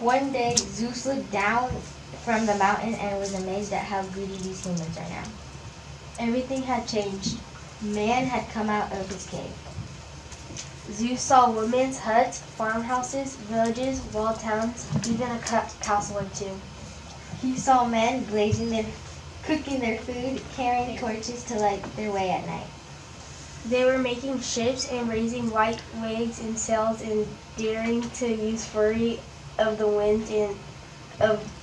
One day, Zeus looked down from the mountain and was amazed at how greedy these humans are now. Everything had changed. Man had come out of his cave. Zeus saw women's huts, farmhouses, villages, walled towns, even a castle or two. He saw men cooking their food, carrying torches to light their way at night. They were making ships and raising white waves and sails and daring to use fury of the wind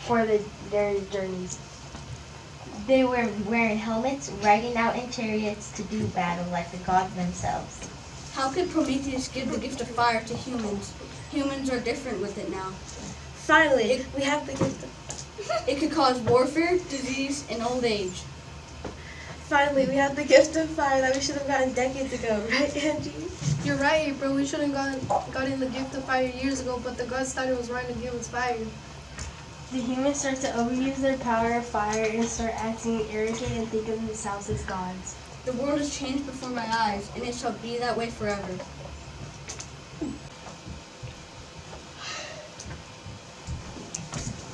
for their journeys. They were wearing helmets, riding out in chariots to do battle like the gods themselves. How could Prometheus give the gift of fire to humans? Humans are different with it now. Finally, we have the gift of... It could cause warfare, disease, and old age. Finally, we have the gift of fire that we should have gotten decades ago, right, Angie? You're right, bro. We should have gotten the gift of fire years ago, but the gods thought it was right to give us fire. The humans start to overuse their power of fire and start acting arrogant and think of themselves as gods. The world has changed before my eyes, and it shall be that way forever.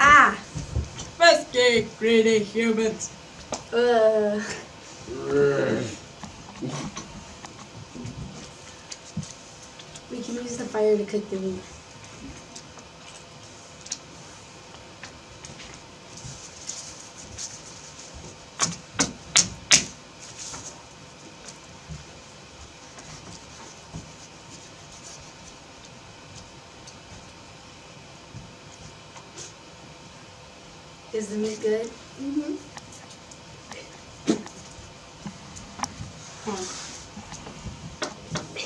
Ah! Pesky, greedy humans. We can use the fire to cook the meat. Is the meat good? Mm-hmm.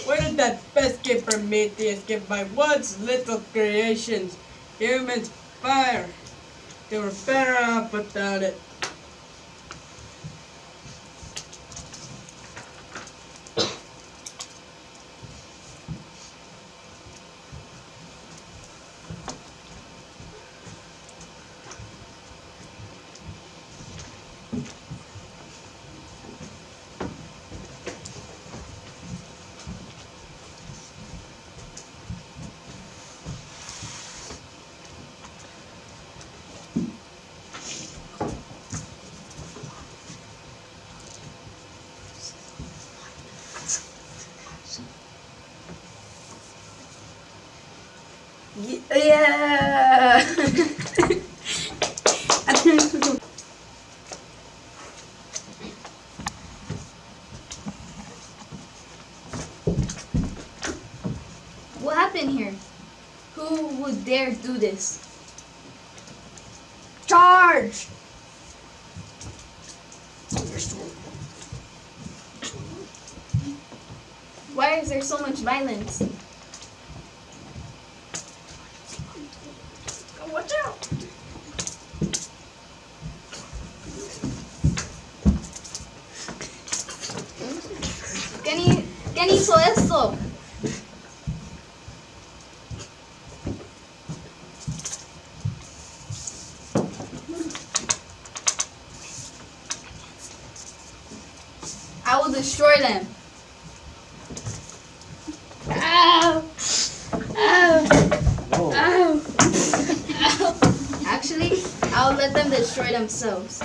Where did that pesky Prometheus get my once little creations? Humans, fire. They were better off without it. Yeah! What happened here? Who would dare do this? Charge! Why is there so much violence? Watch out! ¿Quién hizo esto? I will destroy them. Ow! Ow! Ow! Actually, I'll let them destroy themselves.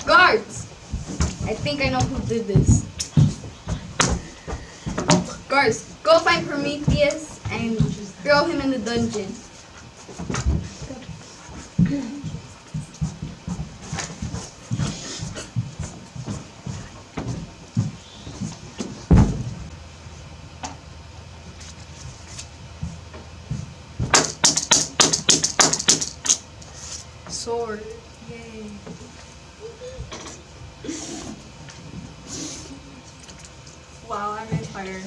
Guards! I think I know who did this. Guards, go find Prometheus and throw him in the dungeon. Sword. Yay. Wow, I'm inspired.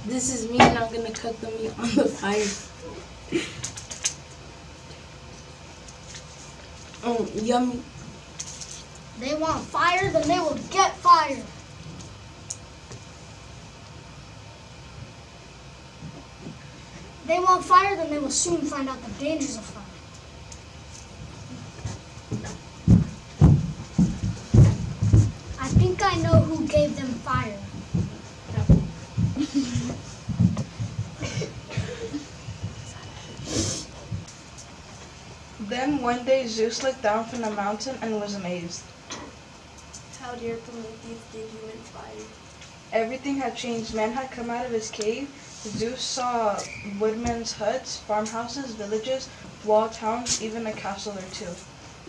This is me and I'm gonna cook the meat on the fire. Oh, yummy. They want fire, then they will get fire. They want fire, then they will soon find out the dangers of fire. I know who gave them fire. Then one day Zeus looked down from the mountain and was amazed. How dare Prometheus give humans fire? Everything had changed. Man had come out of his cave. Zeus saw woodmen's huts, farmhouses, villages, walled towns, even a castle or two.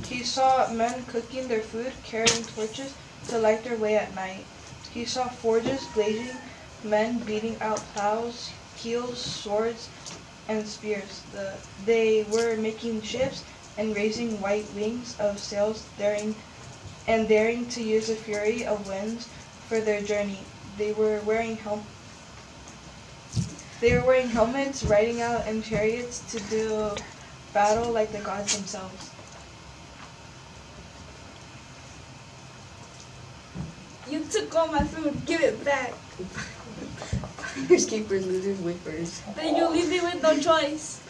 He saw men cooking their food, carrying torches to light their way at night. He saw forges blazing, men beating out plows, keels, swords, and spears. They were making ships and raising white wings of sails, daring to use the fury of winds for their journey. They were wearing helmets, riding out in chariots to do battle like the gods themselves. You took all my food. Give it back. Finders keepers, losers whippers. Then you leave me with no choice.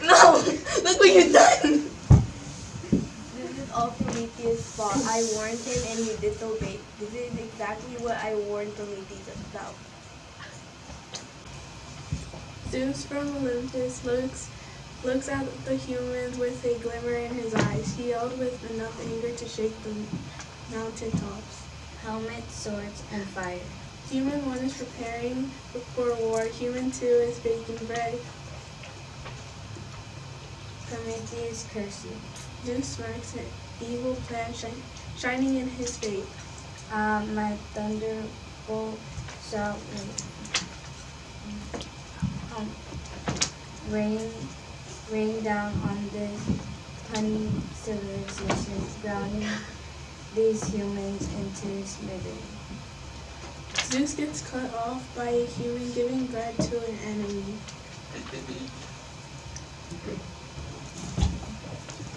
No! Look what you've done! This is all Prometheus' fault. I warned him and he disobeyed. This is exactly what I warned Prometheus about. Zeus from Olympus looks at the humans with a glimmer in his eyes. He yelled with enough anger to shake the mountain tops. Helmets, swords, and fire. Human 1 is preparing for war. Human 2 is baking bread. Prometheus curse you. Zeus smacks an evil plan shining in his face. My thunderbolt shall rain down on this puny civilization, grounding these humans into smithereens. Zeus gets cut off by a human giving bread to an enemy.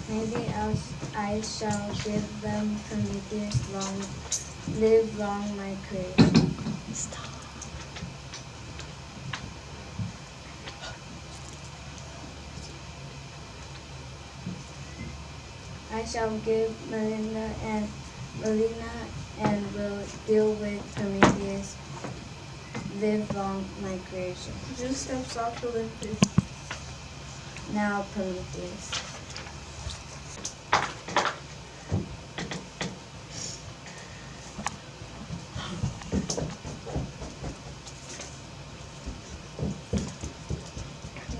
Maybe I shall give them Prometheus live long my creation. Stop. I shall give Melina and will deal with Prometheus. Live long my creation. Zeus steps off Olympus. Now Prometheus.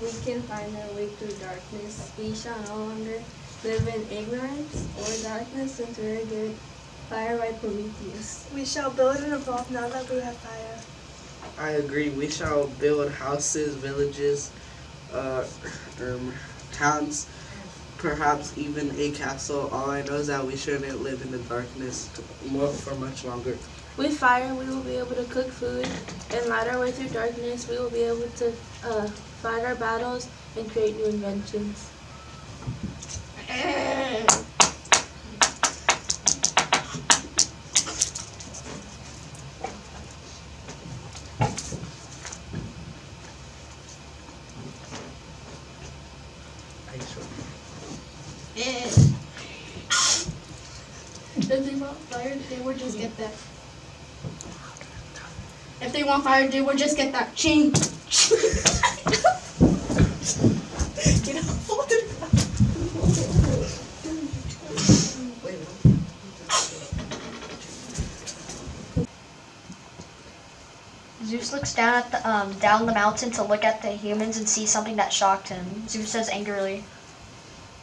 We can find our way through darkness. We shall no longer live in ignorance or darkness since we are given fire by Prometheus. We shall build and evolve now that we have fire. I agree. We shall build houses, villages, towns, perhaps even a castle. All I know is that we shouldn't live in the darkness for much longer. With fire, we will be able to cook food and light our way through darkness. We will be able to fight our battles and create new inventions. If they want fire, they would just get that. If they want fire, they would just get that. Ching. Zeus looks down the mountain to look at the humans and sees something that shocked him. Zeus says angrily,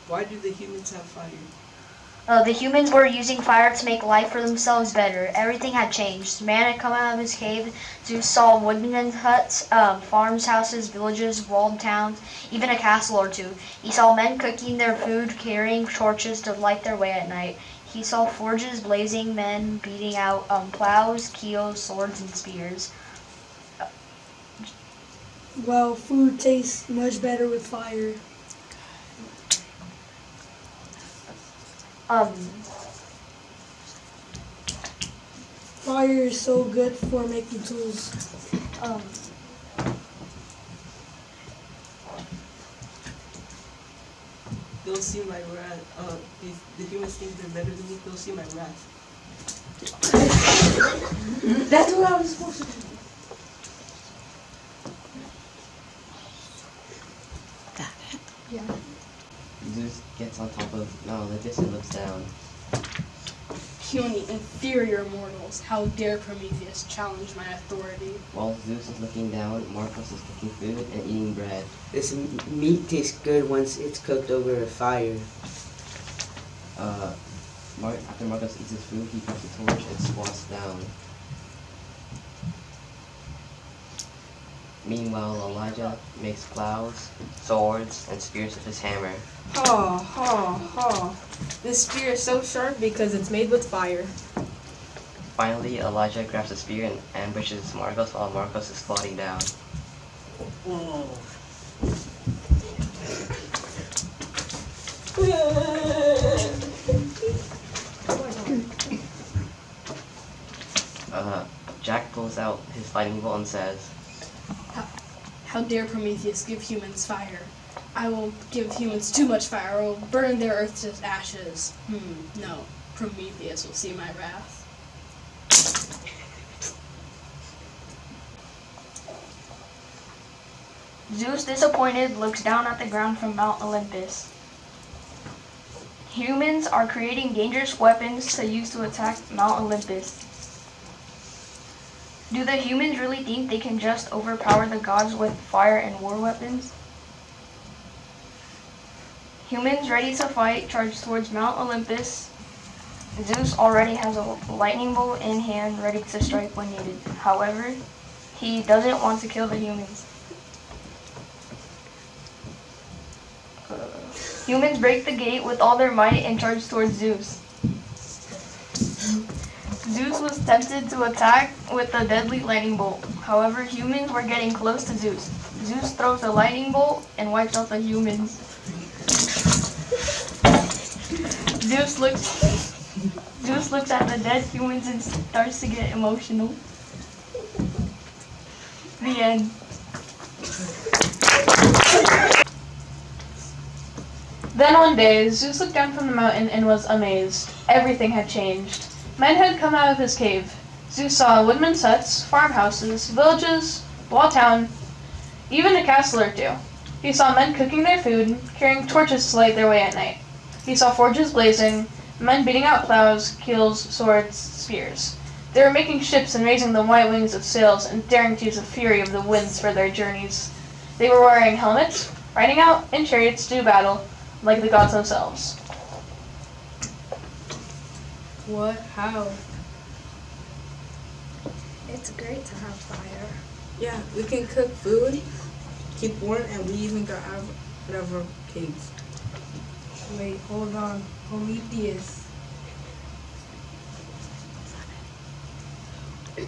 Why do the humans have fire? the humans were using fire to make life for themselves better. Everything had changed. Man had come out of his cave. Zeus saw woodmen's huts, farms, houses, villages, walled towns, even a castle or two. He saw men cooking their food, carrying torches to light their way at night. He saw forges blazing, men beating out plows, keels, swords, and spears. Well, food tastes much better with fire. Fire is so good for making tools. they'll see my wrath. The humans think they're better than me. They'll see my wrath. That's what I was supposed to do. Zeus gets on top of Mount Olympus and looks down. Puny, inferior mortals, how dare Prometheus challenge my authority? While Zeus is looking down, Marcos is cooking food and eating bread. This meat tastes good once it's cooked over a fire. After Marcos eats his food, he grabs a torch and squats down. Meanwhile, Elijah makes plows, swords, and spears with his hammer. Ha ha ha. This spear is so sharp because it's made with fire. Finally, Elijah grabs a spear and ambushes Marcos while Marcos is squatting down. Jack pulls out his lightning bolt and says, How dare Prometheus give humans fire? I will give humans too much fire. I will burn their earth to ashes. No. Prometheus will see my wrath. Zeus, disappointed, looks down at the ground from Mount Olympus. Humans are creating dangerous weapons to use to attack Mount Olympus. Do the humans really think they can just overpower the gods with fire and war weapons? Humans ready to fight charge towards Mount Olympus. Zeus already has a lightning bolt in hand ready to strike when needed. However, he doesn't want to kill the humans. Humans break the gate with all their might and charge towards Zeus. Zeus was tempted to attack with a deadly lightning bolt. However, humans were getting close to Zeus. Zeus throws the lightning bolt and wipes out the humans. Zeus looks at the dead humans and starts to get emotional. The end. Then one day, Zeus looked down from the mountain and was amazed. Everything had changed. Men had come out of his cave. Zeus saw woodmen's huts, farmhouses, villages, walled town, even a castle or two. He saw men cooking their food, carrying torches to light their way at night. He saw forges blazing, men beating out plows, keels, swords, spears. They were making ships and raising the white wings of sails and daring to use the fury of the winds for their journeys. They were wearing helmets, riding out in chariots to do battle, like the gods themselves. What? How? It's great to have fire. Yeah, we can cook food, keep warm, and we even got out of our caves. Wait, hold on. Prometheus.